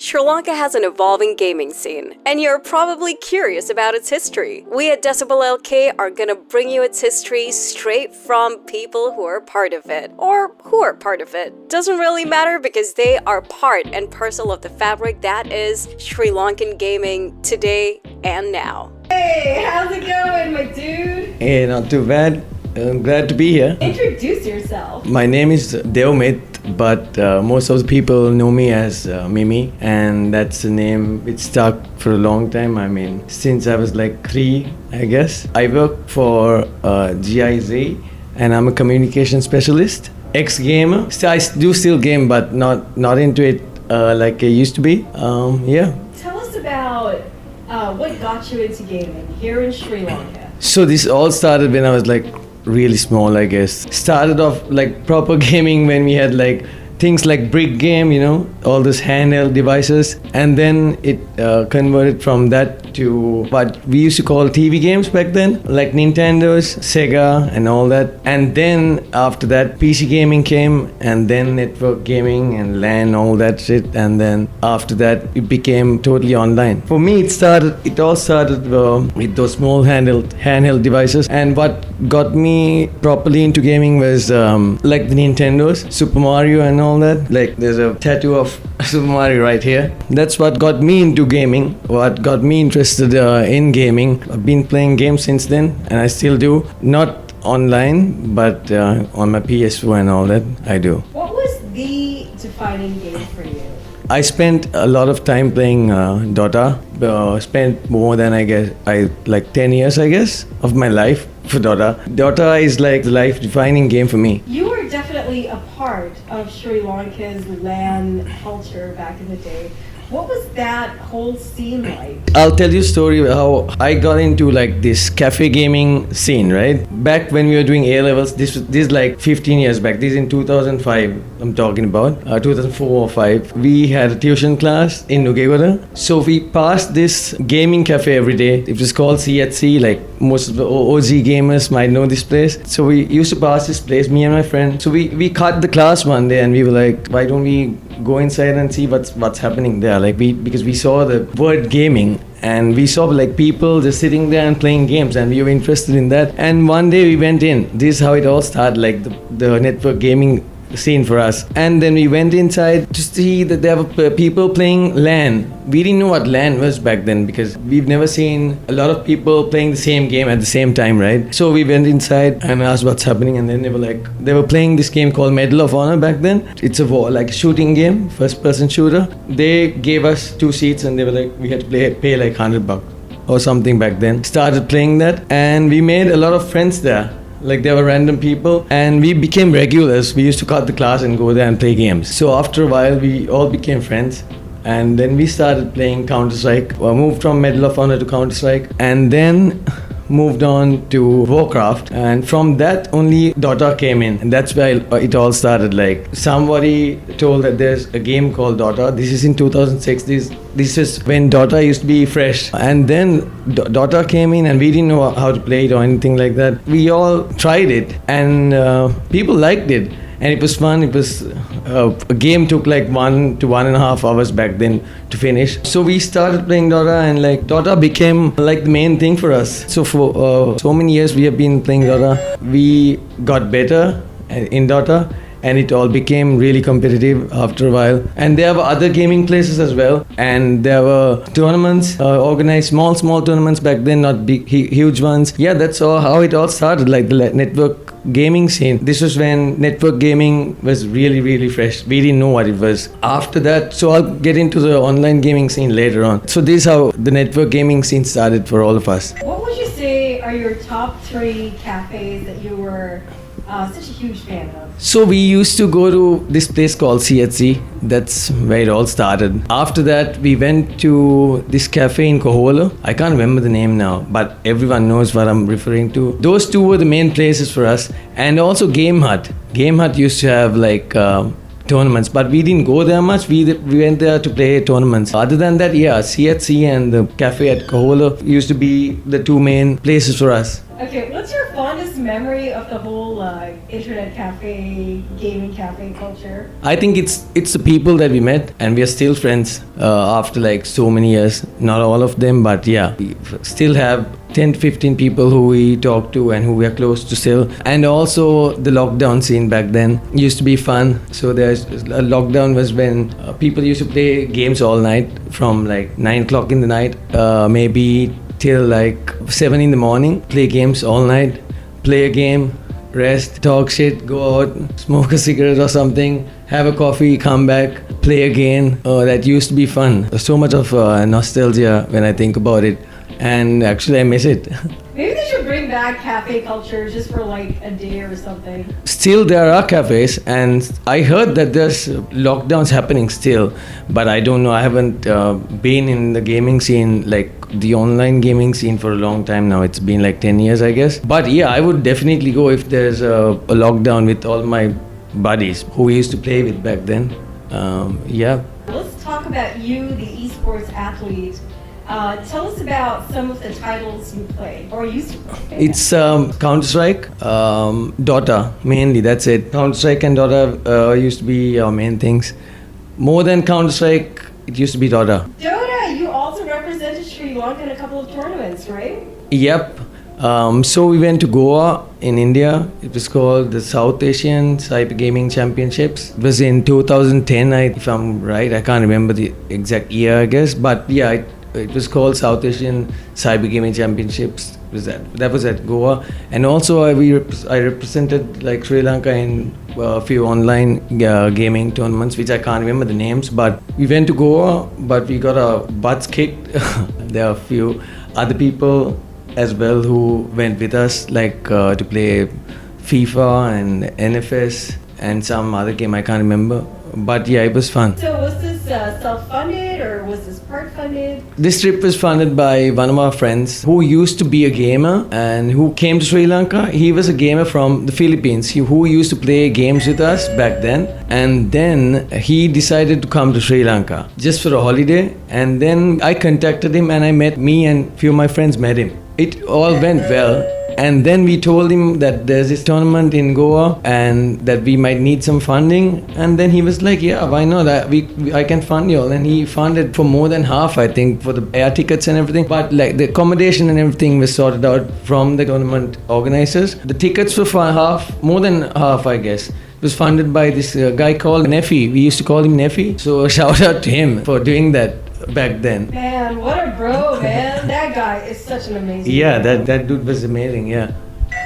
Sri Lanka has an evolving gaming scene, and you're probably curious about its history. We at DecibelLK are gonna bring you its history straight from people who are part of it, or who are part of it. Doesn't really matter because they are part and parcel of the fabric that is Sri Lankan gaming today and now. Hey, how's it going, my dude? Hey, not too bad. I'm glad to be here. Introduce yourself. My name is Dewmith, but most of the people know me as Mimi, and that's the name which stuck for a long time. I mean, since I was like 3, I guess. I work for GIZ, and I'm a communication specialist, ex-gamer. So I do still game, but not into it like I used to be. Yeah. Tell us about what got you into gaming here in Sri Lanka. So this all started when I was like really small, I guess. Started off like proper gaming when we had like things like brick game, you know, all those handheld devices, and then it converted from that to what we used to call TV games back then, like Nintendo's, Sega and all that. And then after that PC gaming came, and then network gaming and LAN, all that shit. And then after that it became totally online. For me it all started with those small handheld devices, and what got me properly into gaming was like the Nintendo's, Super Mario and all that. Like there's a tattoo of Super Mario right here. That's what got me into gaming, what got me interested in gaming. I've been playing games since then, and I still do. Not online, but on my PS4 and all that, I do. What was the defining game for you? I spent a lot of time playing Dota. Spent more than like 10 years, I guess, of my life for Dota. Dota is like the life-defining game for me. You were definitely a part of Sri Lanka's LAN culture back in the day. What was that whole scene like? I'll tell you a story how I got into like this cafe gaming scene, right? Back when we were doing A-levels, this is like 15 years back. This is in 2005, I'm talking about, 2004 or 5. We had a tuition class in Nugegoda. So we passed this gaming cafe every day. It was called CHC, like most of the OG gamers might know this place. So we used to pass this place, me and my friend. So we cut the class one day and we were like, why don't we go inside and see what's happening there? Like because we saw the word gaming, and we saw like people just sitting there and playing games, and we were interested in that. And one day we went in. This is how it all started, like the network gaming scene for us. And then we went inside to see that there were people playing LAN. We didn't know what LAN was back then because we've never seen a lot of people playing the same game at the same time, right? So we went inside and asked what's happening, and then they were playing this game called Medal of Honor back then. It's like a shooting game, first-person shooter. They gave us 2 seats, and they were like, we had to pay like $100 or something back then. Started playing that, and we made a lot of friends there. Like there were random people, and we became regulars. We used to cut the class and go there and play games. So after a while we all became friends, and then we started playing Counter-Strike. Moved from Medal of Honor to Counter-Strike, and then moved on to Warcraft, and from that only Dota came in, and that's where it all started. Like somebody told that there's a game called Dota. This is in 2006. This is when Dota used to be fresh, and then Dota came in, and we didn't know how to play it or anything like that. We all tried it, and people liked it, and it was fun. It was a game took like 1 to 1.5 hours back then to finish. So we started playing Dota, and like Dota became like the main thing for us. So for so many years we have been playing Dota. We got better in Dota, and it all became really competitive after a while. And there were other gaming places as well, and there were tournaments organized, small tournaments back then, not big huge ones. Yeah, that's how it all started, like the network gaming scene. This was when network gaming was really fresh. We didn't know what it was. After that, so I'll get into the online gaming scene later on. So this is how the network gaming scene started for all of us. What would you say are your top 3 cafes that you were such a huge fan of? So we used to go to this place called CHC. That's where it all started. After that, we went to this cafe in Kohola. I can't remember the name now, but everyone knows what I'm referring to. Those 2 were the main places for us. And also Game Hut. Game Hut used to have like tournaments, but we didn't go there much. We went there to play tournaments. Other than that, yeah, CHC and the cafe at Kohola used to be the 2 main places for us. Okay, what's your fondest memory of the whole internet cafe, gaming cafe culture? I think it's the people that we met, and we are still friends after like so many years. Not all of them, but yeah, we still have 10 to 15 people who we talk to and who we are close to still. And also the lockdown scene back then used to be fun. So there's a lockdown was when people used to play games all night from like 9 o'clock in the night, maybe till like 7 in the morning, play games all night, play a game, rest, talk shit, go out, smoke a cigarette or something, have a coffee, come back, play again. That used to be fun. So much of nostalgia when I think about it, and actually I miss it. Maybe they should bring back cafe culture just for like a day or something. Still there are cafes, and I heard that there's lockdowns happening still, but I don't know. I haven't been in the gaming scene, like the online gaming scene, for a long time now. It's been like 10 years, I guess. But yeah, I would definitely go if there's a lockdown with all my buddies who we used to play with back then. Yeah. Let's talk about you, the esports athlete. Tell us about some of the titles you play or used to play. It's Counter-Strike, Dota mainly, that's it. Counter-Strike and Dota used to be our main things. More than Counter-Strike, it used to be Dota. Dota, you also represented Sri Lanka in a couple of tournaments, right? Yep. So we went to Goa in India. It was called the South Asian Cyber Gaming Championships. It was in 2010, if I'm right. I can't remember the exact year, I guess. But yeah, it was called South Asian Cyber Gaming Championships. That was at Goa, and also I represented like Sri Lanka in a few online gaming tournaments, which I can't remember the names. But we went to Goa, but we got our butts kicked. There are a few other people as well who went with us, like to play FIFA and NFS and some other game I can't remember. But yeah, it was fun. So was this self-funded or was this part-funded? This trip was funded by one of our friends who used to be a gamer and who came to Sri Lanka. He was a gamer from the Philippines who used to play games with us back then. And then he decided to come to Sri Lanka just for a holiday. And then I contacted him, and me and few of my friends met him. It all went well. And then we told him that there's this tournament in Goa and that we might need some funding. And then he was like, yeah, why not? I can fund you all. And he funded for more than half, I think, for the air tickets and everything. But like the accommodation and everything was sorted out from the tournament organizers. The tickets were for more than half, I guess. It was funded by this guy called Neffy. We used to call him Neffy. So shout out to him for doing that back then. Man, what a bro, man. That guy is such an amazing Yeah, guy. that dude was amazing, yeah.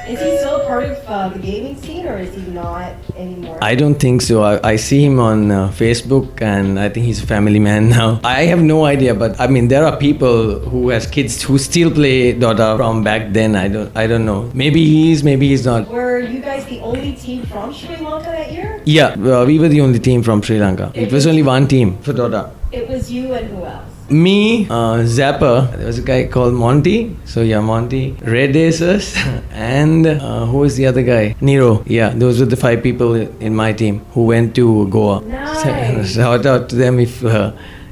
Is he still a part of the gaming scene or is he not anymore? I don't think so. I see him on Facebook, and I think he's a family man now. I have no idea, but I mean, there are people who has kids who still play Dota from back then. I don't know. Maybe he is, maybe he's not. Were you guys the only team from Sri Lanka that year? Yeah, we were the only team from Sri Lanka. It was only one team for Dota. It was you and who else? Me, Zapper, there was a guy called Monty. So yeah, Monty, Red Aces, and who was the other guy? Nero. Yeah, those were the 5 people in my team who went to Goa. Nice. Shout out to them if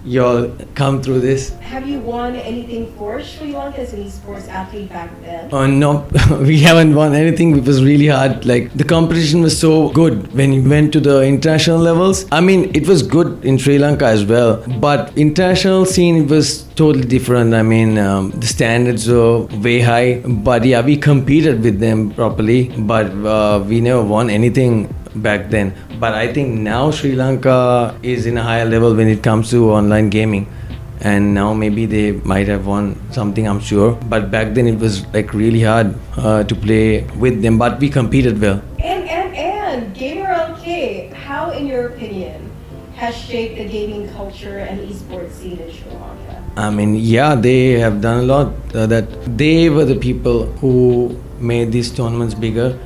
y'all come through this. Have you won anything for Sri Lanka as an esports athlete back then? No, we haven't won anything. It was really hard. Like, the competition was so good when you went to the international levels. I mean, it was good in Sri Lanka as well, but international scene, it was totally different. I mean, the standards were way high, but yeah, we competed with them properly, but we never won anything back then. But I think now Sri Lanka is in a higher level when it comes to online gaming, and now maybe they might have won something, I'm sure. But back then it was like really hard to play with them, but we competed well. And gamer.lk, how in your opinion has shaped the gaming culture and esports scene in Sri Lanka? I mean, yeah, they have done a lot. That they were the people who made these tournaments bigger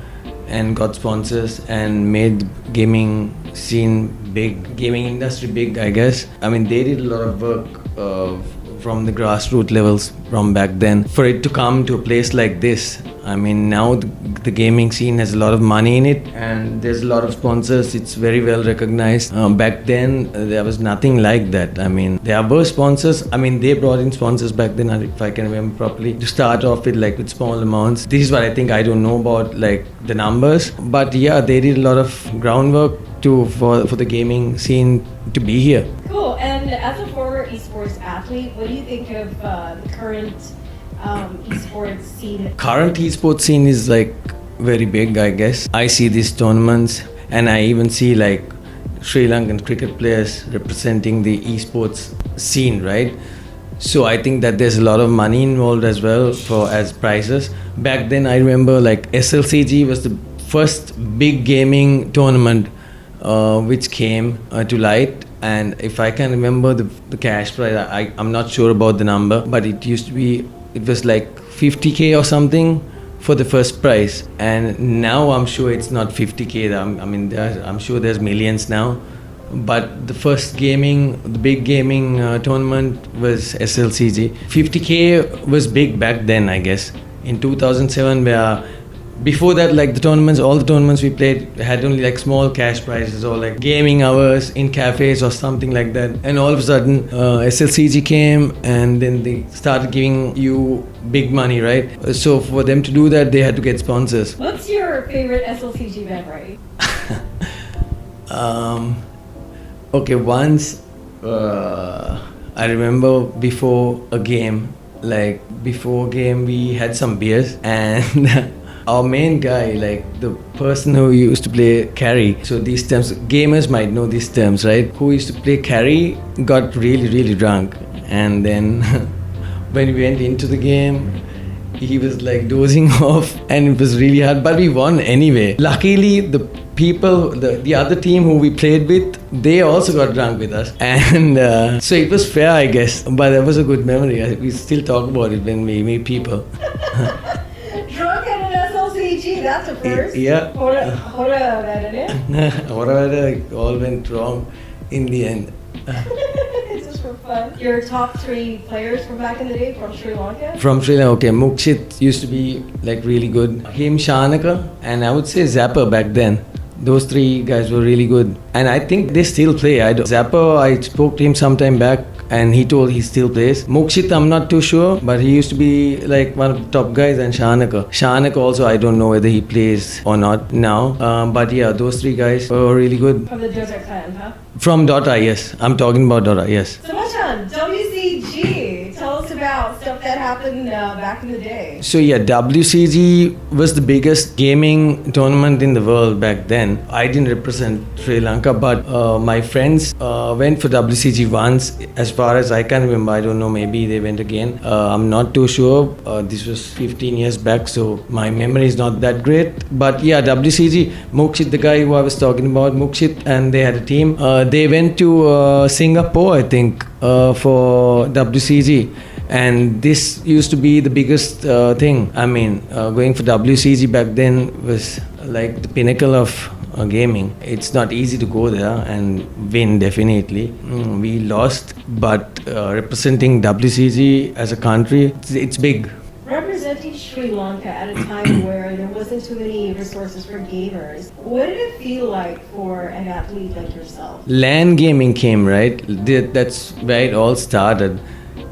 and got sponsors and made gaming scene big, gaming industry big, I guess. I mean, they did a lot of work from the grassroots levels from back then. For it to come to a place like this, I mean, now the gaming scene has a lot of money in it and there's a lot of sponsors. It's very well recognized. Back then, there was nothing like that. I mean, there were sponsors. I mean, they brought in sponsors back then, if I can remember properly, to start off with like with small amounts. This is what I think. I don't know about like the numbers, but yeah, they did a lot of groundwork for the gaming scene to be here. Cool. And as a former esports athlete, what do you think of the current esports scene? Current esports scene is like very big, I guess. I see these tournaments and I even see like Sri Lankan cricket players representing the esports scene, right? So I think that there's a lot of money involved as well as prizes. Back then I remember like SLCG was the first big gaming tournament which came to light, and if I can remember the cash prize, I'm not sure about the number, but it was like 50k or something for the first prize, and now I'm sure it's not 50k. I'm sure there's millions now, but the first big gaming tournament was SLCG. 50k was big back then, I guess, in 2007, where before that, like all the tournaments we played had only like small cash prizes or like gaming hours in cafes or something like that. And all of a sudden, SLCG came and then they started giving you big money, right? So for them to do that, they had to get sponsors. What's your favorite SLCG memory? Okay, once I remember before a game we had some beers and our main guy, like the person who used to play carry, so these terms, gamers might know these terms, right? Who used to play carry got really, really drunk. And then when we went into the game, he was like dozing off and it was really hard, but we won anyway. Luckily, the people, the other team who we played with, they also got drunk with us. And so it was fair, I guess, but that was a good memory. We still talk about it when we meet people. Drunk at an SLCG, that's a first. Yeah. It all went wrong in the end. just for fun. Your top 3 players from back in the day from Sri Lanka? From Sri Lanka, okay. Mukshit used to be like really good. Him, Shanaka, and I would say Zapper back then. Those 3 guys were really good. And I think they still play. Zapper, I spoke to him sometime back and he told he still plays. Mukshit, I'm not too sure, but he used to be like one of the top guys. And Shanaka also, I don't know whether he plays or not now. But yeah, those 3 guys were really good. From the Desert Clan, huh? From Dota, yes. I'm talking about Dota, yes. So Machan, WCG, tell us about stuff that happened back in the day. So yeah, WCG was the biggest gaming tournament in the world back then. I didn't represent Sri Lanka, but my friends went for WCG once. As far as I can remember, I don't know, maybe they went again. I'm not too sure. This was 15 years back, so my memory is not that great. But yeah, WCG, Mukshit, the guy who I was talking about, Mukshit, and they had a team. They went to Singapore, I think, for WCG. And this used to be the biggest thing. I mean, going for WCG back then was like the pinnacle of gaming. It's not easy to go there and win, definitely. We lost, but representing WCG as a country, it's big. Representing Sri Lanka at a time where there wasn't too many resources for gamers, what did it feel like for an athlete like yourself? LAN gaming came, right? That's where it all started.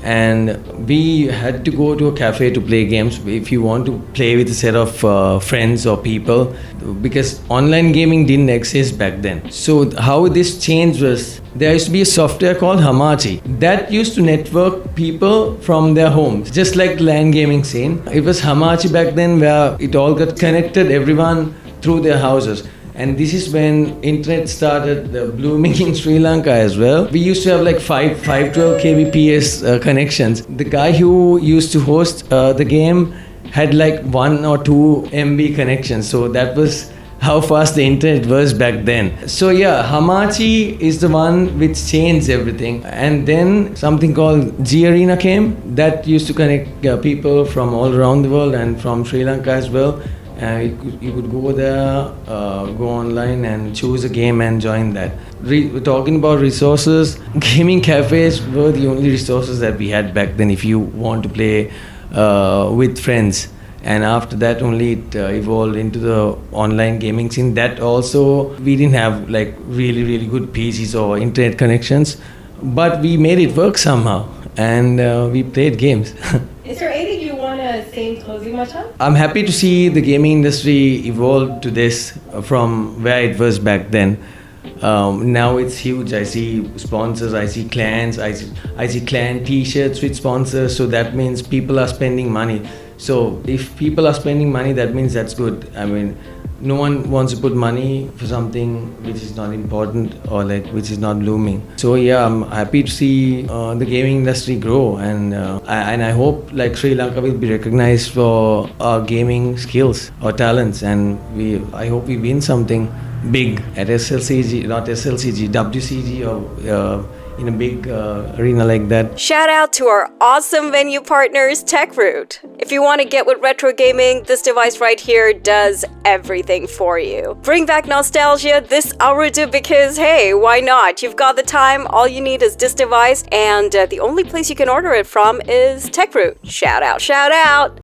And we had to go to a cafe to play games if you want to play with a set of friends or people, because online gaming didn't exist back then. So how this changed was, there used to be a software called Hamachi that used to network people from their homes, just like LAN gaming scene. It was Hamachi back then, where it all got connected, everyone through their houses. And this is when internet started blooming in Sri Lanka as well. We used to have like 512 kbps connections. The guy who used to host the game had like 1 or 2 MB connections. So that was how fast the internet was back then. So yeah, Hamachi is the one which changed everything. And then something called G Arena came that used to connect people from all around the world and from Sri Lanka as well. You could go there, go online and choose a game and join that. We're talking about resources. Gaming cafes were the only resources that we had back then if you want to play with friends. And after that only it evolved into the online gaming scene. That also, we didn't have like really good PCs or internet connections, but we made it work somehow, and we played games. Is there anything you want to say in closing, Machan? I'm happy to see the gaming industry evolve to this from where it was back then. Now it's huge. I see sponsors, I see clans, I see clan t-shirts with sponsors. So that means people are spending money. So if people are spending money, that means that's good. I mean, no one wants to put money for something which is not important or like which is not blooming. So yeah, I'm happy to see the gaming industry grow, and I hope like Sri Lanka will be recognized for our gaming skills or talents, and I hope we win something big at SLCG, not SLCG, WCG, or in a big arena like that. Shout out to our awesome venue partners, TechRoot. If you want to get with retro gaming, this device right here does everything for you. Bring back nostalgia this Aurudu because hey, why not? You've got the time, all you need is this device, and the only place you can order it from is TechRoot. Shout out, shout out!